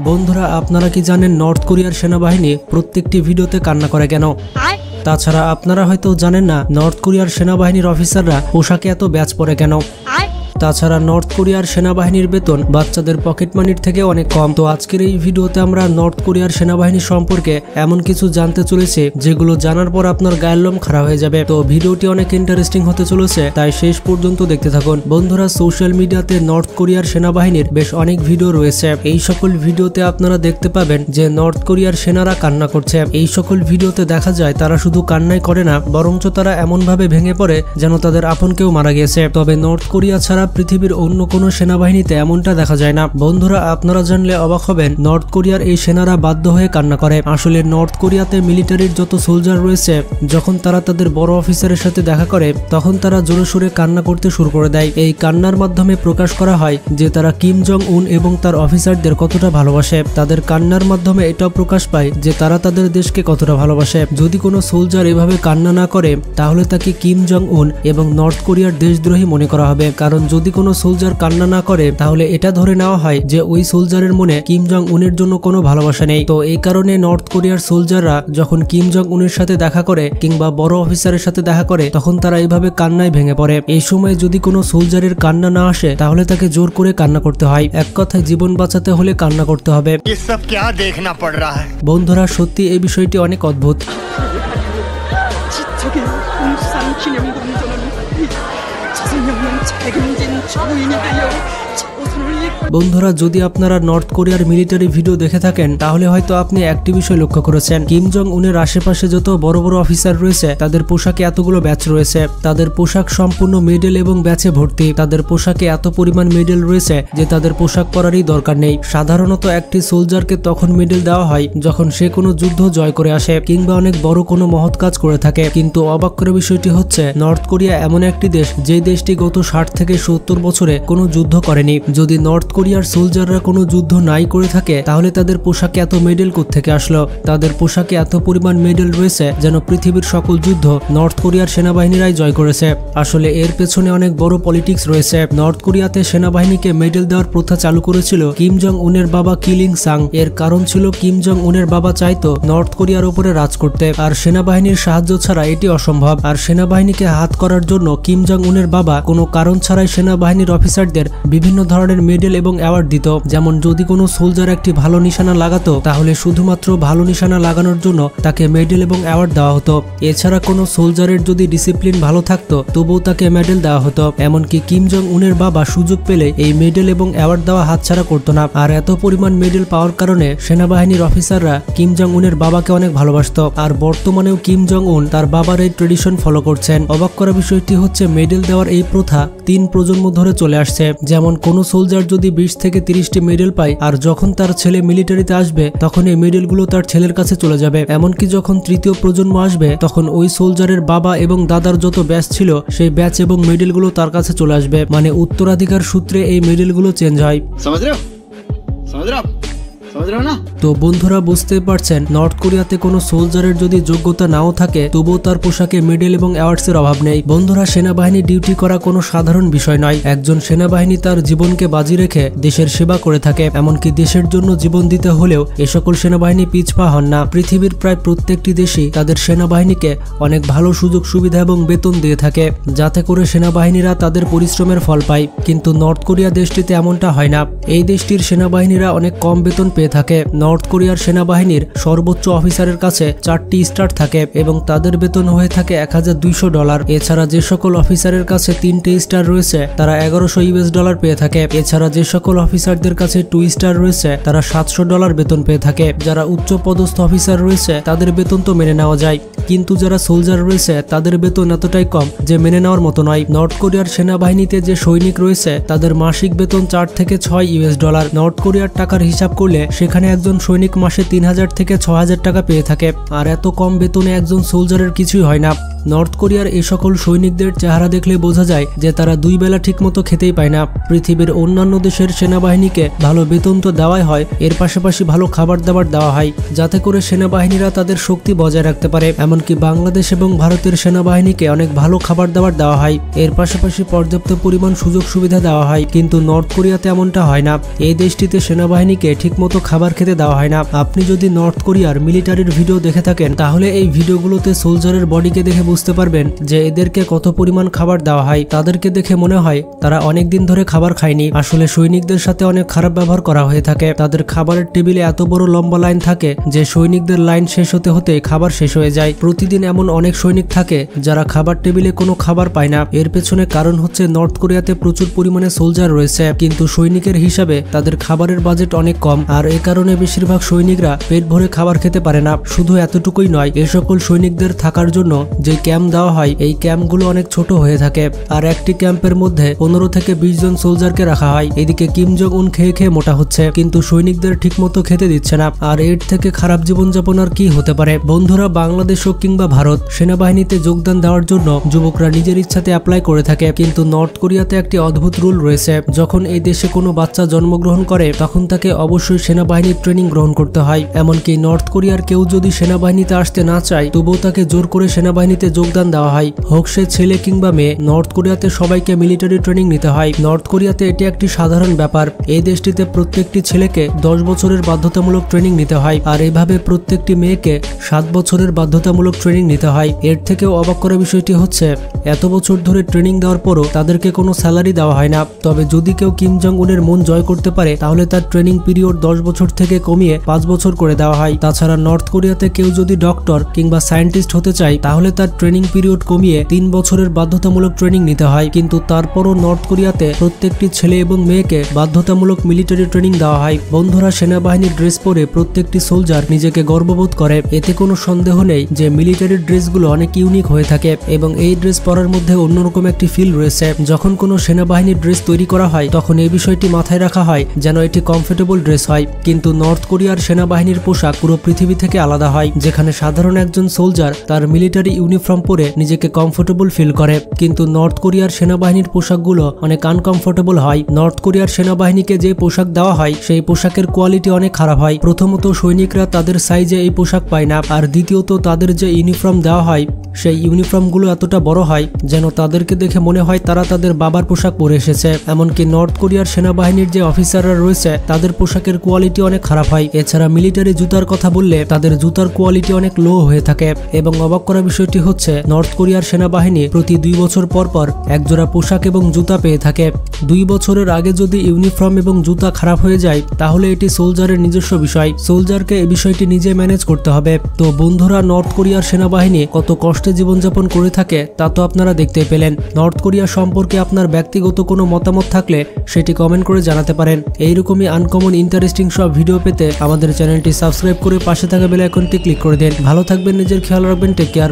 বন্ধুরা আপনারা কি জানেন নর্থ কোরিয়ার সেনাবাহিনী প্রত্যেকটি ভিডিওতে কান্না করে কেন? তাছাড়া আপনারা হয়তো জানেন না নর্থ কোরিয়ার সেনাবাহিনীর অফিসাররা পোশাকে এত ব্যাজ পরে কেন? তাছাড়া নর্থ কোরিয়ার সেনাবাহিনীর বেতন বাচ্চাদের পকেট মানির থেকে অনেক কম। তো আজকের এই ভিডিওতে আমরা নর্থ কোরিয়ার সেনাবাহিনী সম্পর্কে এমন কিছু জানতে চলেছি যেগুলো জানার পর আপনার গায়ের লোম খাড়া হয়ে যাবে। তো ভিডিওটি অনেক ইন্টারেস্টিং হতে চলেছে, তাই শেষ পর্যন্ত দেখতে থাকুন। বন্ধুরা, সোশ্যাল মিডিয়াতে নর্থ কোরিয়ার সেনাবাহিনীর বেশ অনেক ভিডিও রয়েছে। এই সকল ভিডিওতে আপনারা দেখতে পাবেন যে নর্থ কোরিয়ার সেনারা কান্না করছে। এই সকল ভিডিওতে দেখা যায় তারা শুধু কান্নাই করে না, বরঞ্চ তারা এমনভাবে ভেঙে পড়ে যেন তাদের আপন কেউ মারা গিয়েছে। তবে নর্থ কোরিয়া ছাড়া পৃথিবীর অন্য কোনো সেনাবাহিনীতে এমনটা দেখা যায় না। বন্ধুরা, আপনারা জানলে অবাক হবেন, নর্থ কোরিয়ার এই সেনারা বাধ্য হয়ে কান্না করে। আসলে নর্থ কোরিয়াতে মিলিটারির যত সোলজার রয়েছে, যখন তারা তাদের বড় অফিসারের সাথে দেখা করে তখন তারা জোরে সোরে কান্না করতে শুরু করে দেয়। এই কান্নার মাধ্যমে প্রকাশ করা হয় যে তারা কিম জং উন এবং তার অফিসারদের কতটা ভালোবাসে। তাদের কান্নার মাধ্যমে এটাও প্রকাশ পায় যে তারা তাদের দেশকে কতটা ভালোবাসে। যদি কোনো সোলজার এভাবে কান্না না করে তাহলে তাকে কিম জং উন এবং নর্থ কোরিয়ার দেশদ্রোহী মনে করা হবে। কারণ যদি কোনো সোলজার কান্না না করে তাহলে এটা ধরে নেওয়া হয় যে ওই সোলজারের মনে কিম জং উনের জন্য কোনো ভালোবাসা নেই। তো এই কারণে নর্থ কোরিয়ার সোলজাররা যখন কিম জং উনের সাথে দেখা করে কিংবা বড় অফিসারের সাথে দেখা করে তখন তারা এইভাবে কান্নায় ভেঙে পড়ে। এই সময় যদি কোনো সোলজারের কান্না না আসে তাহলে তাকে জোর করে কান্না করতে হয়। এক কথায় জীবন বাঁচাতে হলে কান্না করতে হবে। বন্ধুরা, সত্যি এই বিষয়টি অনেক অদ্ভুত। বন্ধুরা, যদি আপনারা নর্থ কোরিয়ার মিলিটারি ভিডিও দেখে থাকেন তাহলে হয়তো আপনি একটি বিষয় লক্ষ্য করেছেন, কিম জং উনের আশেপাশে যত বড় বড় অফিসার রয়েছে তাদের পোশাকে এতগুলো ব্যাচ রয়েছে। তাদের পোশাক সম্পূর্ণ মেডেল এবং ব্যাচে ভর্তি। তাদের পোশাকে এত পরিমাণ মেডেল রয়েছে যে তাদের পোশাক পরারই দরকার নেই। সাধারণত একটি সোলজারকে তখন মেডেল দেওয়া হয় যখন সে কোনো যুদ্ধ জয় করে আসে কিংবা অনেক বড় কোনো মহৎ কাজ করে থাকে। কিন্তু অবাক করা বিষয়টি হচ্ছে, নর্থ কোরিয়া এমন একটি দেশ যে দেশটি গত 60 থেকে 70 বছরে কোনো যুদ্ধ করেনি। যদি নর্থ কোরিয়ার সোলজাররা কোনো যুদ্ধ নাই করে থাকে তাহলে তাদের পোশাকে এত মেডেল কোত্থেকে আসলো? তাদের পোশাকে এত পরিমাণ মেডেল রয়েছে যেন পৃথিবীর সকল যুদ্ধ নর্থ কোরিয়ার সেনাবাহিনীরাই জয় করেছে। আসলে এর পেছনে অনেক বড় পলিটিক্স রয়েছে। নর্থ কোরিয়াতে সেনাবাহিনীকে মেডেল দেওয়ার প্রথা চালু করেছিল কিম জং উনের বাবা কিলিং সাং। এর কারণ ছিল কিম জং উনের বাবা চাইতো নর্থ কোরিয়ার উপরে রাজ করতে, আর সেনাবাহিনীর সাহায্য ছাড়া এটি অসম্ভব। আর সেনাবাহিনীকে হাত করার জন্য কিম জং উনের বাবা কোনো কারণ ছাড়াই সেনাবাহিনীর অফিসারদের বিভিন্ন ধরনের মেডেল এবং অ্যাওয়ার্ড দিত। যেমন যদি কোনো সোলজার একটি ভালো নিশানা লাগাতো তাহলে শুধুমাত্র ভালো নিশানা লাগানোর জন্য তাকে মেডেল এবং অ্যাওয়ার্ড দেওয়া হতো। এছাড়া কোনো সোলজারের যদি ডিসিপ্লিন ভালো থাকতো তবুও তাকে মেডেল দেওয়া হতো। এমনকি কিম জং উনের বাবা সুযোগ পেলে এই মেডেল এবং অ্যাওয়ার্ড দেওয়া হাতছাড়া করতো না। আর এত পরিমাণ মেডেল পাওয়ার কারণে সেনাবাহিনীর অফিসাররা কিম জং উনের বাবাকে অনেক ভালোবাসত। আর বর্তমানেও কিম জং উন তার বাবার এই ট্রেডিশন ফলো করছেন। অবাক করা বিষয়টি হচ্ছে, মেডেল দেওয়ার এই প্রথা 3 প্রজন্ম ধরে চলে আসছে। যেমন কোনো সোলজার যদি 20 থেকে 30টি মেডেল পায় আর যখন তার ছেলে মিলিটারিতে আসবে তখন এই মেডেলগুলো তার ছেলের কাছে চলে যাবে। এমনকি যখন তৃতীয় প্রজন্ম আসবে তখন ওই সোলজারের বাবা এবং দাদার যত ব্যাচ ছিল সেই ব্যাচ এবং মেডেলগুলো তার কাছে চলে আসবে। মানে উত্তরাধিকার সূত্রে এই মেডেলগুলো চেঞ্জ হয়। তো বন্ধুরা, বুঝতে পারছেন নর্থ কোরিয়াতে কোনো সোলজারের যদি যোগ্যতা নাও থাকে তবুও তার পোশাকে মেডেল এবং অ্যাওয়ার্ডসের অভাব নেই। বন্ধুরা, সেনাবাহিনী ডিউটি করা কোনো সাধারণ বিষয় নয়। একজন সেনাবাহিনী তার জীবনকে বাজি রেখে দেশের সেবা করে থাকে। এমনকি দেশের জন্য জীবন দিতে হলেও এ সকল সেনাবাহিনী পিছপা হন না। পৃথিবীর প্রায় প্রত্যেকটি দেশই তাদের সেনাবাহিনীকে অনেক ভালো সুযোগ সুবিধা এবং বেতন দিয়ে থাকে যাতে করে সেনাবাহিনীরা তাদের পরিশ্রমের ফল পায়। কিন্তু নর্থ কোরিয়া দেশটিতে এমনটা হয় না। এই দেশটির সেনাবাহিনীরা অনেক কম বেতন পেয়ে থাকে। নর্থ কোরিয়ার সেনাবাহিনীর সর্বোচ্চ অফিসারের কাছে 4টি স্টার থাকে এবং তাদের বেতন হয়ে থাকে $1200। এছাড়া যে সকল অফিসারের কাছে 3টে স্টার রয়েছে তারা $1100 পেয়ে থাকে। এছাড়া যে সকল অফিসারদের কাছে 2 স্টার রয়েছে তারা $700 বেতন পেয়ে থাকে। যারা উচ্চ পদস্থ অফিসার রয়েছে তাদের বেতন তো মেনে নেওয়া যায়, কিন্তু যারা সোলজার রয়েছে তাদের বেতন এতটাই কম যে মেনে নেওয়ার মতো নয়। নর্থ কোরিয়ার সেনাবাহিনীতে যে সৈনিক রয়েছে তাদের মাসিক বেতন $4 থেকে $6। নর্থ কোরিয়ার টাকার হিসাব করলে সেখানে একজন সৈনিক মাসে 3000 থেকে 6000 টাকা পেয়ে থাকে। আর এত কম বেতনে একজন সোলজারের কিছুই হয় না। নর্থ কোরিয়ার এই সকল সৈনিকদের চেহারা দেখলে বোঝা যায় যে তারা 2 বেলা ঠিকমতো খেতেই পায় না। পৃথিবীর অন্যান্য দেশের সেনাবাহিনীকে ভালো বেতন তো দেওয়াই হয়, এর পাশাপাশি ভালো খাবার দাবার দেওয়া হয় যাতে করে সেনাবাহিনীরা তাদের শক্তি বজায় রাখতে পারে। এমনকি বাংলাদেশ এবং ভারতের সেনাবাহিনীকে অনেক ভালো খাবার দাবার দেওয়া হয়, এর পাশাপাশি পর্যাপ্ত পরিমাণ সুযোগ সুবিধা দেওয়া হয়। কিন্তু নর্থ কোরিয়াতে এমনটা হয় না। এই দেশটিতে সেনাবাহিনীকে ঠিকমতো খাবার খেতে দেওয়া হয় না। আপনি যদি নর্থ কোরিয়ার মিলিটারির ভিডিও দেখে থাকেন তাহলে এই ভিডিওগুলোতে সোলজারের বডিকে দেখে বুঝতে পারবেন যে এদেরকে কত পরিমাণ খাবার দেওয়া হয়। তাদেরকে দেখে মনে হয় তারা অনেক দিন ধরে খাবার খায়নি। আসলে সৈনিকদের সাথে অনেক খারাপ ব্যবহার করা হয়ে থাকে। তাদের খাবারের টেবিলে এত বড় লম্বা লাইন থাকে যে সৈনিকদের লাইন শেষ হতে হতে খাবার শেষ হয়ে যায়। প্রতিদিন এমন অনেক সৈনিক থাকে যারা খাবার টেবিলে কোনো খাবার পায় না। এর পেছনে কারণ হচ্ছে নর্থ কোরিয়াতে প্রচুর পরিমাণে সোলজার রয়েছে, কিন্তু সৈনিকের হিসাবে তাদের খাবারের বাজেট অনেক কম, আর এ কারণে বেশিরভাগ সৈনিকরা পেট ভরে খাবার খেতে পারে না। শুধু এতটুকুই নয়, এ সকল সৈনিকদের থাকার জন্য যে ক্যাম্প দেওয়া হয় এই ক্যাম্পগুলো অনেক ছোট হয়ে থাকে, আর একটি ক্যাম্পের মধ্যে 15 থেকে 20 জন সোলজারকে রাখা হয়। এদিকে কিম জং উন খেয়ে খেয়ে মোটা হচ্ছে, কিন্তু সৈনিকদের ঠিকমতো খেতে দিচ্ছে না। আর এর থেকে খারাপ জীবনযাপন আর কি হতে পারে। বন্ধুরা, বাংলাদেশ হোক কিংবা ভারত, সেনাবাহিনীতে যোগদান দেওয়ার জন্য যুবকরা নিজের ইচ্ছাতে অ্যাপ্লাই করে থাকে, কিন্তু নর্থ কোরিয়াতে একটি অদ্ভুত রুল রয়েছে। যখন এই দেশে কোনো বাচ্চা জন্মগ্রহণ করে তখন তাকে অবশ্যই সেনাবাহিনীর ট্রেনিং গ্রহণ করতে হয়। এমনকি নর্থ কোরিয়ার কেউ যদি সেনাবাহিনীতে আসতে না চায় তবুও তাকে জোর করে সেনাবাহিনীতে যোগদান দেওয়া হয়, হোক সে ছেলে কিংবা মেয়ে। নর্থ কোরিয়াতে সবাইকে মিলিটারি ট্রেনিং নিতে হয়। নর্থ কোরিয়াতে এটি একটি সাধারণ ব্যাপার। এই দেশটিতে প্রত্যেকটি ছেলেকে 10 বছরের বাধ্যতামূলক ট্রেনিং নিতে হয়, আর এইভাবে প্রত্যেকটি মেয়েকে 7 বছরের বাধ্যতামূলক ট্রেনিং নিতে হয়। এর থেকেও অবাক করা বিষয়টি হচ্ছে এত বছর ধরে ট্রেনিং দেওয়ার পরও তাদেরকে কোনো স্যালারি দেওয়া হয় না। তবে যদি কেউ কিম জং উনের মন জয় করতে পারে তাহলে তার ট্রেনিং পিরিয়ড 10 বছর থেকে কমিয়ে 5 বছর করে দেওয়া হয়। তাছাড়া নর্থ কোরিয়াতে কেউ যদি ডক্টর কিংবা সায়েন্টিস্ট হতে চায় তাহলে তার ট্রেনিং পিরিয়ড কমিয়ে 3 বছরের বাধ্যতামূলক ট্রেনিং নিতে হয়। কিন্তু তারপরও নর্থ কোরিয়াতে প্রত্যেকটি ছেলে এবং মেয়েকে বাধ্যতামূলক মিলিটারি ট্রেনিং দেওয়া হয়। বন্ধুরা, সেনাবাহিনীর ড্রেস পরে প্রত্যেকটি সোলজার নিজেকে গর্ববোধ করে। এতে কোনো সন্দেহ নেই যে মিলিটারি ড্রেসগুলো অনেক ইউনিক হয়ে থাকে এবং এই ড্রেস পরার মধ্যে অন্যরকম একটি ফিল রয়েছে। যখন কোনো সেনাবাহিনীর ড্রেস তৈরি করা হয় তখন এই বিষয়টি মাথায় রাখা হয় যেন এটি কমফোর্টেবল ড্রেস হয়। কিন্তু নর্থ কোরিয়ার সেনাবাহিনীর পোশাক পুরো পৃথিবী থেকে আলাদা হয়, যেখানে সাধারণ একজন সোলজার তার মিলিটারি ইউনিফর্ম পরে নিজেকে কমফোর্টেবল ফিল করে, কিন্তু নর্থ কোরিয়ার সেনাবাহিনীর পোশাকগুলো অনেক আনকমফোর্টেবল হয়। নর্থ কোরিয়ার সেনাবাহিনীকে যে পোশাক দেওয়া হয় সেই পোশাকের কোয়ালিটি অনেক খারাপ হয়। প্রথমত, সৈনিকরা তাদের সাইজে এই পোশাক পায় না, আর দ্বিতীয়ত তাদের যে ইউনিফর্ম দেওয়া হয় সেই ইউনিফর্মগুলো এতটা বড় হয় যেন তাদেরকে দেখে মনে হয় তারা তাদের বাবার পোশাক পরে এসেছে। এমনকি নর্থ কোরিয়ার সেনাবাহিনীর যে অফিসাররা রয়েছে তাদের পোশাকের কোয়ালিটি অনেক খারাপ হয়। এছাড়া মিলিটারি জুতার কথা বললে তাদের জুতার কোয়ালিটি অনেক লো হয়ে থাকে। এবং অবাক করা বিষয়টি হচ্ছে নর্থ কোরিয়ার সেনাবাহিনী প্রতি 2 বছর পর পর একজোড়া পোশাক এবং জুতা পেয়ে থাকে। 2 বছরের আগে যদি ইউনিফর্ম এবং জুতা খারাপ হয়ে যায় তাহলে এটি সোলজারের নিজস্ব বিষয়। সোলজারকে এই বিষয়টি নিজে ম্যানেজ করতে হবে। তো বন্ধুরা, নর্থ কোরিয়ার সেনাবাহিনী কত কষ্টে জীবনযাপন করে থাকে তা তো আপনারা দেখতে পেলেন। নর্থ কোরিয়া সম্পর্কে আপনার ব্যক্তিগত কোনো মতামত থাকলে সেটি কমেন্ট করে জানাতে পারেন। এইরকমই আনকমন ইন্টারেস্টিং সব ভিডিও পেতে আমাদের চ্যানেলটি সাবস্ক্রাইব করে পাশে থাকা বেল আইকনটি ক্লিক করে দেন। ভালো থাকবেন, নিজের খেয়াল রাখবেন, টেক কেয়ার।